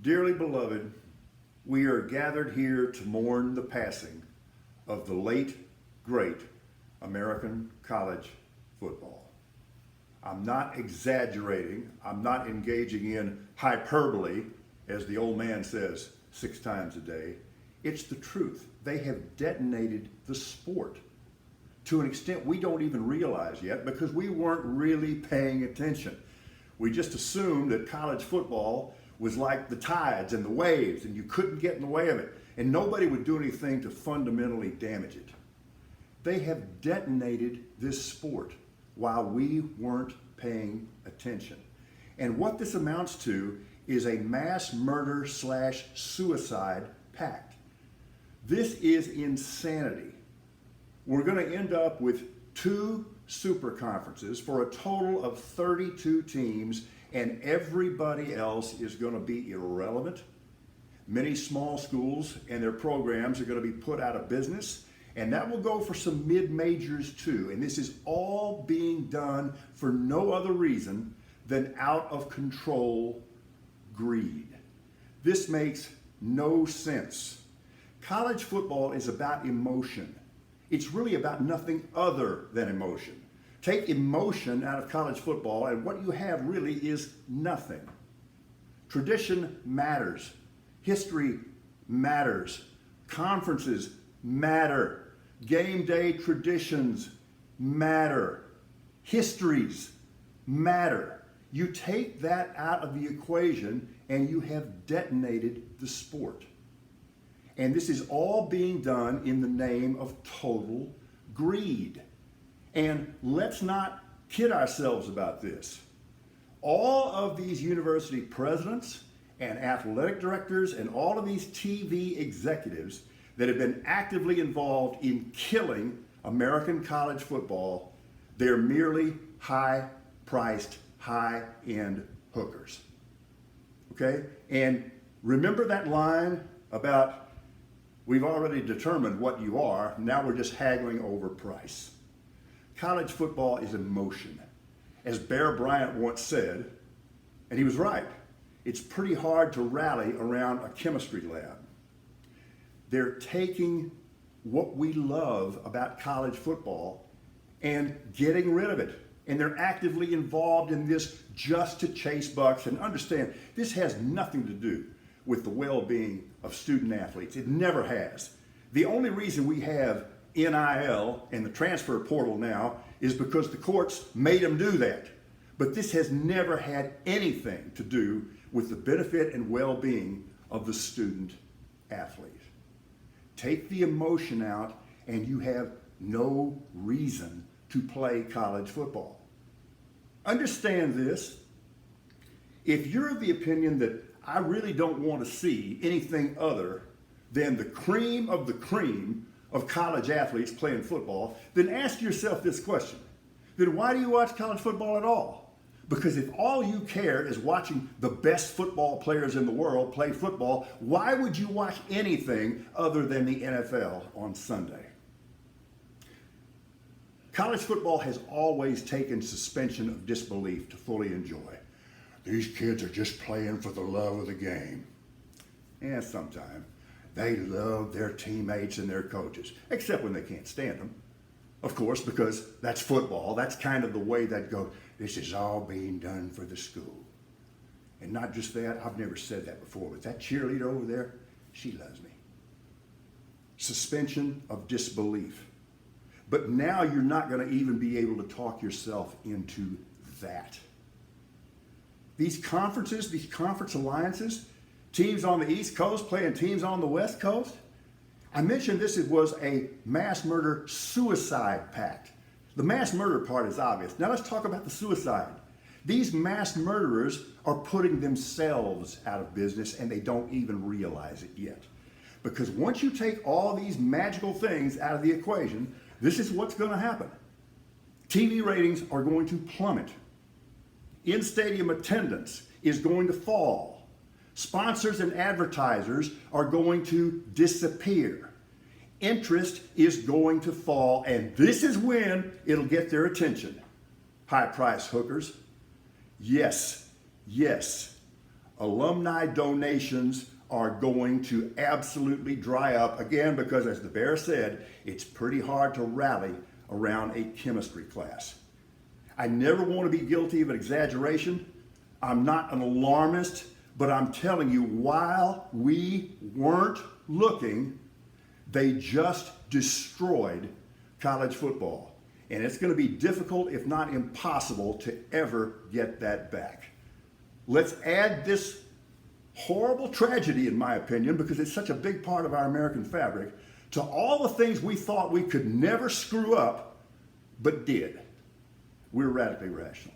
Dearly beloved, we are gathered here to mourn the passing of the late, great American college football. I'm not exaggerating. I'm not engaging in hyperbole, as the old man says 6 times a day. It's the truth. They have detonated the sport to an extent we don't even realize yet because we weren't really paying attention. We just assumed that college football was like the tides and the waves and you couldn't get in the way of it and nobody would do anything to fundamentally damage it. They have detonated this sport while we weren't paying attention. And what this amounts to is a mass murder / suicide pact. This is insanity. We're going to end up with 2 super conferences for a total of 32 teams, and everybody else is going to be irrelevant. Many small schools and their programs are going to be put out of business, and that will go for some mid-majors too. And this is all being done for no other reason than out of control greed. This makes no sense. College football is about emotion. It's really about nothing other than emotion. Take emotion out of college football and what you have really is nothing. Tradition matters. History matters. Conferences matter. Game day traditions matter. Histories matter. You take that out of the equation and you have detonated the sport. And this is all being done in the name of total greed. And let's not kid ourselves about this. All of these university presidents and athletic directors and all of these TV executives that have been actively involved in killing American college football, they're merely high-priced, high-end hookers. Okay? And remember that line about we've already determined what you are, now we're just haggling over price. College football is emotion. As Bear Bryant once said, and he was right, it's pretty hard to rally around a chemistry lab. They're taking what we love about college football and getting rid of it. And they're actively involved in this just to chase bucks. And understand, this has nothing to do with the well-being of student athletes. It never has. The only reason we have NIL and the transfer portal now is because the courts made them do that. But this has never had anything to do with the benefit and well-being of the student athlete. Take the emotion out and you have no reason to play college football. Understand this. If you're of the opinion that I really don't want to see anything other than the cream of college athletes playing football, then ask yourself this question. Then why do you watch college football at all? Because if all you care is watching the best football players in the world play football, why would you watch anything other than the NFL on Sunday? College football has always taken suspension of disbelief to fully enjoy. These kids are just playing for the love of the game. And sometimes they love their teammates and their coaches, except when they can't stand them. Of course, because that's football. That's kind of the way that goes. This is all being done for the school. And not just that, I've never said that before, but that cheerleader over there, she loves me. Suspension of disbelief. But now you're not going to even be able to talk yourself into that. These conferences, these conference alliances, teams on the East Coast playing teams on the West Coast. I mentioned this was a mass murder suicide pact. The mass murder part is obvious. Now let's talk about the suicide. These mass murderers are putting themselves out of business and they don't even realize it yet. Because once you take all these magical things out of the equation, this is what's going to happen. TV ratings are going to plummet. In-stadium attendance is going to fall. Sponsors and advertisers are going to disappear. Interest is going to fall, and this is when it'll get their attention. High-price hookers. Yes, alumni donations are going to absolutely dry up again because, as the bear said, it's pretty hard to rally around a chemistry class. I never want to be guilty of an exaggeration. I'm not an alarmist, but I'm telling you, while we weren't looking, they just destroyed college football. And it's going to be difficult, if not impossible, to ever get that back. Let's add this horrible tragedy, in my opinion, because it's such a big part of our American fabric, to all the things we thought we could never screw up, but did. We're radically rational.